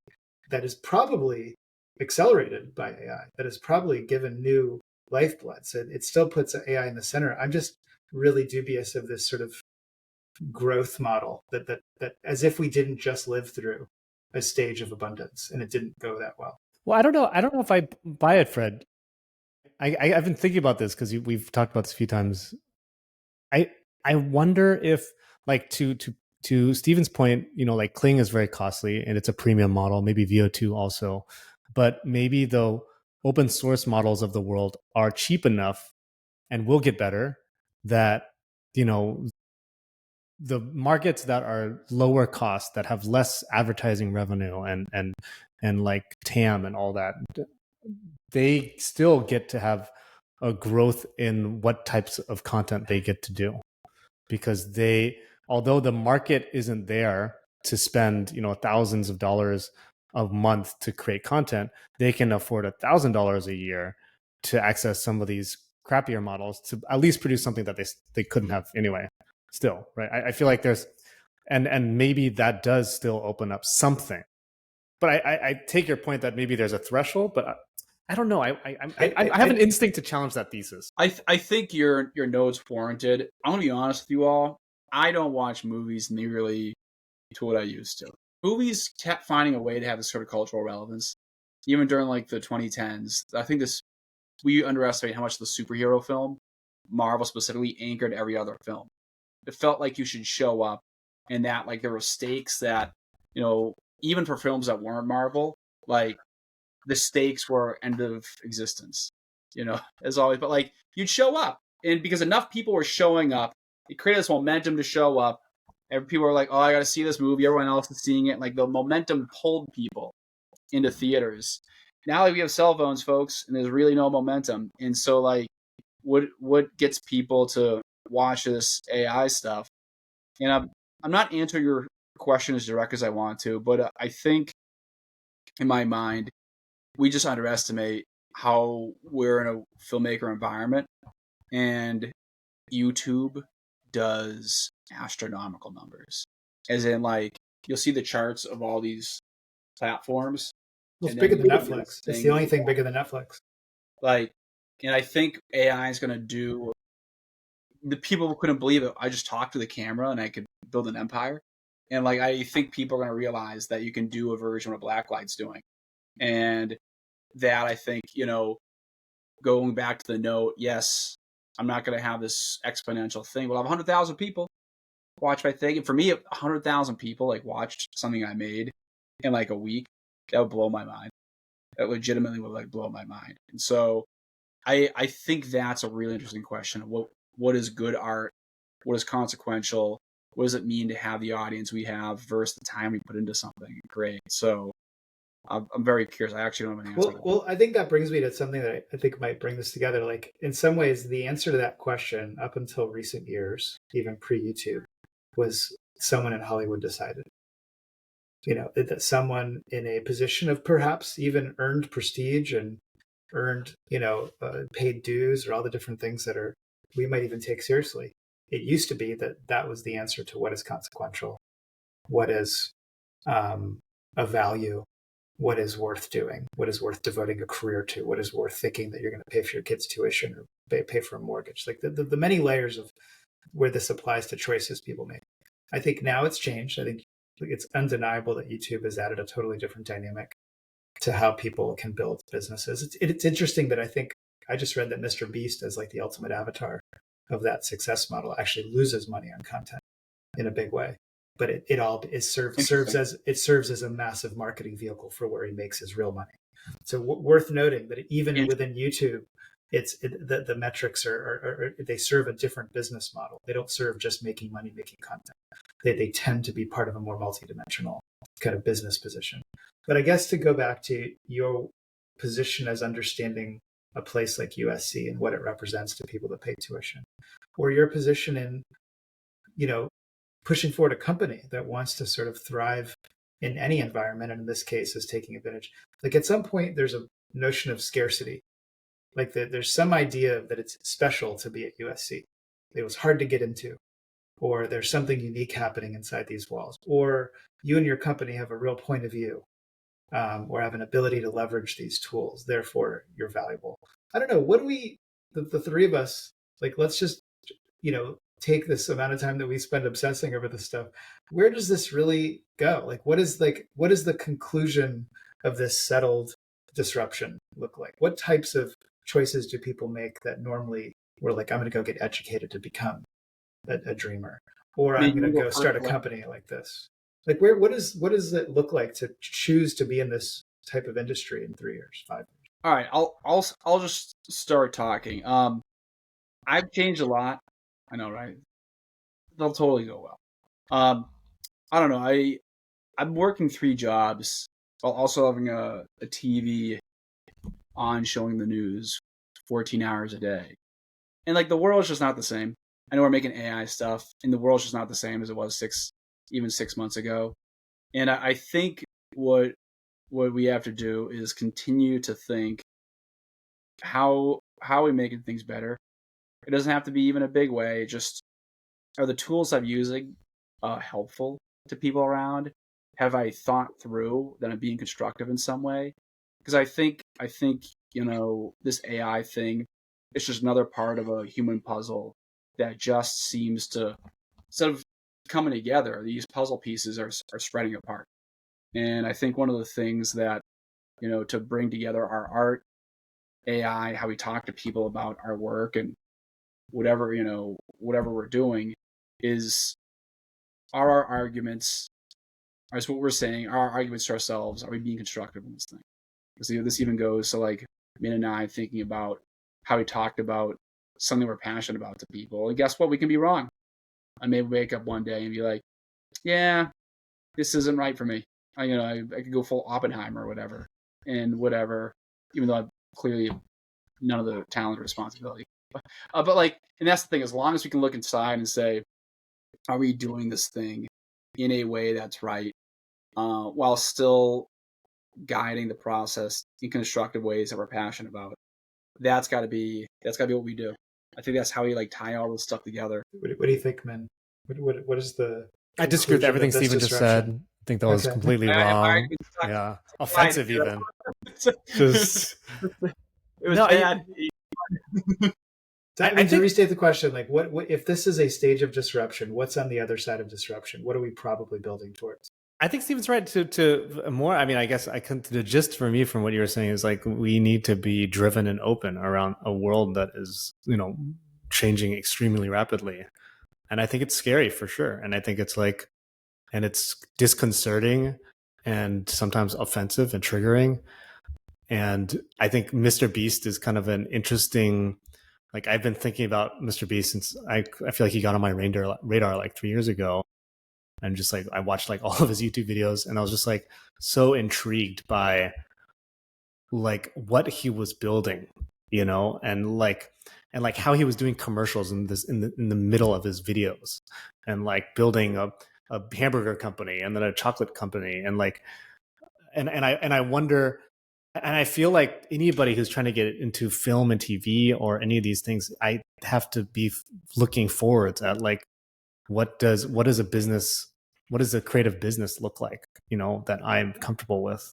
that is probably accelerated by AI, that is probably given new lifeblood? So it still puts AI in the center. I'm just really dubious of this sort of growth model that as if we didn't just live through a stage of abundance and it didn't go that well. Well, I don't know if I buy it, Fred. I've been thinking about this because we've talked about this a few times. I wonder if, like, to Steven's point, like Kling is very costly and it's a premium model, maybe VO2 also, but maybe the open source models of the world are cheap enough and will get better, that the markets that are lower cost, that have less advertising revenue and like TAM and all that, they still get to have a growth in what types of content they get to do, because although the market isn't there to spend thousands of dollars a month to create content, they can afford $1,000 a year to access some of these crappier models to at least produce something that they couldn't have anyway. Still, right? I feel like there's, and maybe that does still open up something. But I take your point that maybe there's a threshold, but I don't know. I have an instinct to challenge that thesis. I think your note's warranted. I'm gonna be honest with you all. I don't watch movies nearly to what I used to. movies kept finding a way to have this sort of cultural relevance, even during like the 2010s. I think we underestimate how much the superhero film, Marvel specifically, anchored every other film. It felt like you should show up, and that like there were stakes that, even for films that weren't Marvel, like the stakes were end of existence, as always. But like you'd show up, and because enough people were showing up, it created this momentum to show up. Every people were like, "Oh, I got to see this movie." Everyone else is seeing it. And, like the momentum pulled people into theaters. Now like, we have cell phones, folks, and there's really no momentum. And so like, what gets people to watch this AI stuff? And I'm not answering your question as direct as I want to, but I think in my mind, we just underestimate how we're in a filmmaker environment, and YouTube does astronomical numbers. As in, like, you'll see the charts of all these platforms. Well, it's bigger than Netflix. It's the only thing bigger than Netflix. Like, and I think AI is going to do. The people couldn't believe it. I just talked to the camera and I could build an empire. And like, I think people are going to realize that you can do a version of what Blacklight's doing. And that I think, going back to the note, yes, I'm not going to have this exponential thing. We'll have 100,000 people watch my thing. And for me, 100,000 people like watched something I made in like a week, that would blow my mind. That legitimately would like blow my mind. And so I think that's a really interesting question. What is good art? What is consequential? What does it mean to have the audience we have versus the time we put into something great? So I'm very curious. I actually don't have an answer. Well, I think that brings me to something that I think might bring this together. Like in some ways, the answer to that question up until recent years, even pre-YouTube, was someone in Hollywood decided. That someone in a position of perhaps even earned prestige and earned, paid dues or all the different things that we might even take seriously. It used to be that was the answer to what is consequential, what is a value, what is worth doing, what is worth devoting a career to, what is worth thinking that you're going to pay for your kids' tuition or pay for a mortgage. Like the many layers of where this applies to choices people make. I think now it's changed. I think it's undeniable that YouTube has added a totally different dynamic to how people can build businesses. It's interesting that I think I just read that Mr. Beast, as like the ultimate avatar of that success model, actually loses money on content in a big way. But it serves as a massive marketing vehicle for where he makes his real money. So worth noting that even within YouTube, the metrics they serve a different business model. They don't serve just making money making content. They tend to be part of a more multidimensional kind of business position. But I guess to go back to your position as understanding a place like USC and what it represents to people that pay tuition, or your position in, pushing forward a company that wants to sort of thrive in any environment, and in this case is taking advantage. Like at some point, there's a notion of scarcity. Like there's some idea that it's special to be at USC. It was hard to get into, or there's something unique happening inside these walls, or you and your company have a real point of view, or have an ability to leverage these tools. Therefore, you're valuable. I don't know. What do the three of us, like, let's just, take this amount of time that we spend obsessing over this stuff. Where does this really go? Like, what is the conclusion of this settled disruption look like? What types of choices do people make that normally we're like, I'm going to go get educated to become a dreamer, or I'm going to go start a company like this? Like, what does it look like to choose to be in this type of industry in 3 years, 5 years? All right, I'll just start talking. I've changed a lot. I know, right? They'll totally go well. I don't know. I'm working 3 jobs while also having a TV on showing the news 14 hours a day. And like the world's just not the same. I know we're making AI stuff, and the world's just not the same as it was 6 months ago. And I think what we have to do is continue to think how are we making things better. It doesn't have to be even a big way. Just are the tools I'm using helpful to people around? Have I thought through that I'm being constructive in some way? Because I think this AI thing is just another part of a human puzzle that just seems to, instead of coming together, these puzzle pieces are spreading apart. And I think one of the things that, to bring together our art, AI, how we talk to people about our work and whatever, whatever we're doing is, are our arguments, is what we're saying, are our arguments to ourselves, are we being constructive in this thing? Because this even goes to like Min and I thinking about how we talked about something we're passionate about to people. And guess what? We can be wrong. I may wake up one day and be like, yeah, this isn't right for me. I could go full Oppenheimer or whatever, even though I've clearly none of the talent or responsibility. But like, and that's the thing, as long as we can look inside and say, are we doing this thing in a way that's right, while still guiding the process in constructive ways that we're passionate about? That's got to be what we do. I think that's how we like tie all this stuff together. What do you think, man? What is the? I disagree with everything Stephen just said. I think that was completely wrong. Yeah, offensive even. Just it was bad. To restate the question, like, what if this is a stage of disruption? What's on the other side of disruption? What are we probably building towards? I think Stephen's right to more. I mean, I guess the gist for me from what you were saying is like we need to be driven and open around a world that is, changing extremely rapidly. And I think it's scary for sure. And I think it's like, and it's disconcerting and sometimes offensive and triggering. And I think Mr. Beast is kind of an interesting, like I've been thinking about Mr. Beast since I feel like he got on my radar like 3 years ago. And just like, I watched like all of his YouTube videos and I was just like so intrigued by like what he was building, and like how he was doing commercials in the middle of his videos and like building a hamburger company and then a chocolate company and like, and I wonder, and I feel like anybody who's trying to get into film and TV or any of these things, I have to be looking forwards at like, what does a creative business look like, that I'm comfortable with?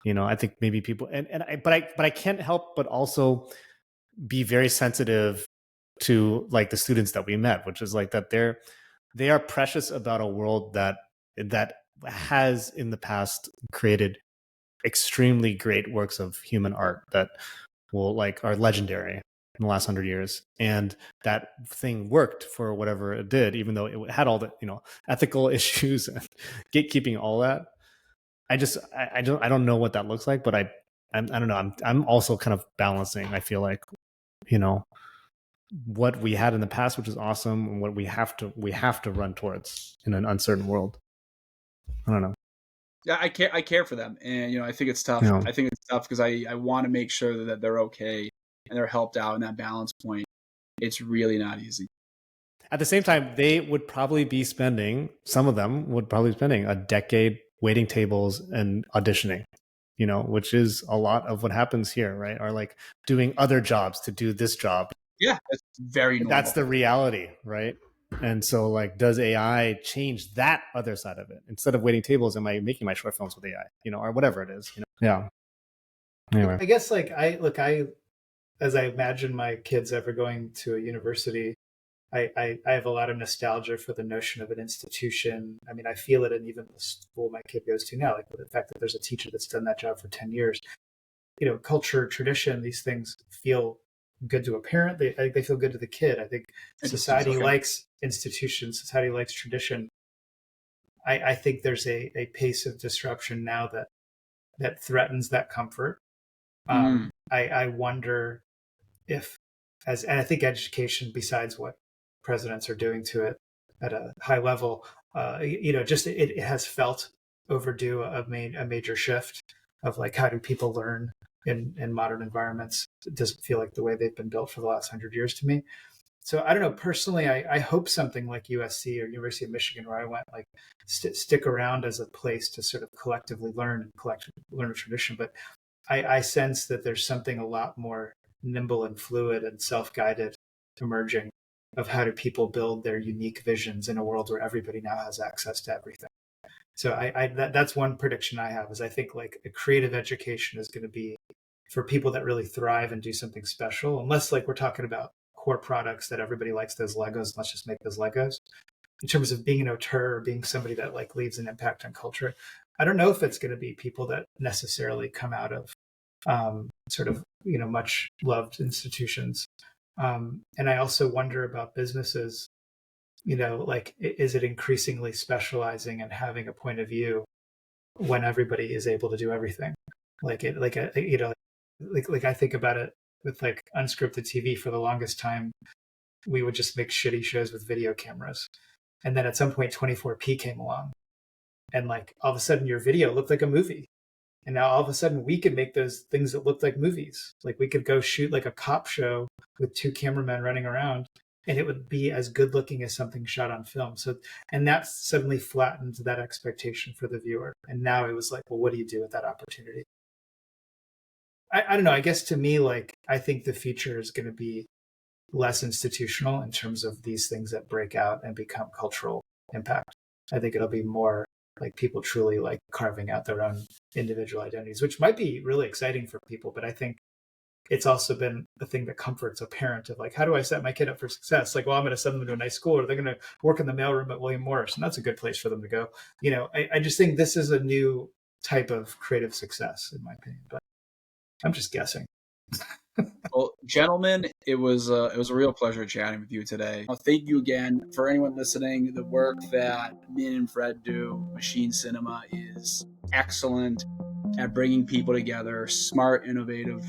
I think maybe people, but I can't help but also be very sensitive to like the students that we met, which is like that they are precious about a world that has in the past created extremely great works of human art that are legendary in the last 100 years. And that thing worked for whatever it did, even though it had all the, ethical issues and gatekeeping, all that. I don't know what that looks like, but I don't know. I'm also kind of balancing. I feel like, what we had in the past, which is awesome, and what we have to run towards in an uncertain world. I don't know. Yeah, I care for them, and I think it's tough. I think it's tough because I want to make sure that they're okay and they're helped out in that balance point. It's really not easy. At the same time, they would probably be spending, some of them would probably be spending a decade waiting tables and auditioning, which is a lot of what happens here, right? Or like doing other jobs to do this job. Yeah, that's very normal. That's the reality, right? And so like, does AI change that other side of it? Instead of waiting tables, am I making my short films with AI, or whatever it is, Yeah. Anyway. I guess like as I imagine my kids ever going to a university, I have a lot of nostalgia for the notion of an institution. I mean, I feel it in even the school my kid goes to now, like the fact that there's a teacher that's done that job for 10 years. Culture, tradition, these things feel good to a parent. They feel good to the kid. I think society likes institutions. Society likes tradition. I think there's a pace of disruption now that threatens that comfort. I wonder if, and I think education, besides what presidents are doing to it at a high level, just it has felt overdue a major shift of like, how do people learn in modern environments? It doesn't feel like the way they've been built for the last 100 years to me. So I don't know, personally, I hope something like USC or University of Michigan, where I went, like stick around as a place to sort of collectively learn and learn a tradition. But I sense that there's something a lot more nimble and fluid and self-guided emerging of how do people build their unique visions in a world where everybody now has access to everything. So that's one prediction I have, is I think like a creative education is going to be for people that really thrive and do something special, unless like we're talking about core products that everybody likes, those Legos, let's just make those Legos. In terms of being an auteur or being somebody that like leaves an impact on culture, I don't know if it's going to be people that necessarily come out of sort of, much loved institutions. And I also wonder about businesses, like, is it increasingly specializing and having a point of view when everybody is able to do everything? Like I think about it with like unscripted TV. For the longest time, we would just make shitty shows with video cameras. And then at some point 24p came along, and like all of a sudden your video looked like a movie. And now all of a sudden we could make those things that looked like movies. Like we could go shoot like a cop show with 2 cameramen running around, and it would be as good looking as something shot on film. So, and that suddenly flattened that expectation for the viewer. And now it was like, well, what do you do with that opportunity? I don't know. I guess to me, like, I think the future is going to be less institutional in terms of these things that break out and become cultural impact. I think it'll be more like people truly like carving out their own individual identities, which might be really exciting for people. But I think it's also been the thing that comforts a parent of like, how do I set my kid up for success? Like, well, I'm going to send them to a nice school, or they're going to work in the mailroom at William Morris, and that's a good place for them to go. I just think this is a new type of creative success, in my opinion. But I'm just guessing. Well, gentlemen, it was a real pleasure chatting with you today. Thank you again. For anyone listening, the work that Min and Fred do, Machine Cinema, is excellent at bringing people together, smart, innovative,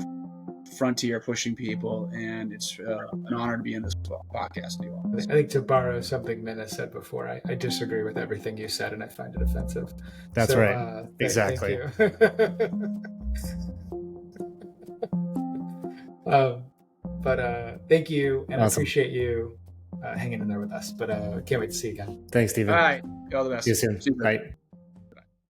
frontier pushing people, and it's an honor to be in this podcast with you all. I think, to borrow something Minna said before, I disagree with everything you said, and I find it offensive. That's right. Exactly. Thank you. But thank you, and Awesome. I appreciate you hanging in there with us. But can't wait to see you again. Thanks, Stephen. All right. All the best. See you soon. Super. Bye.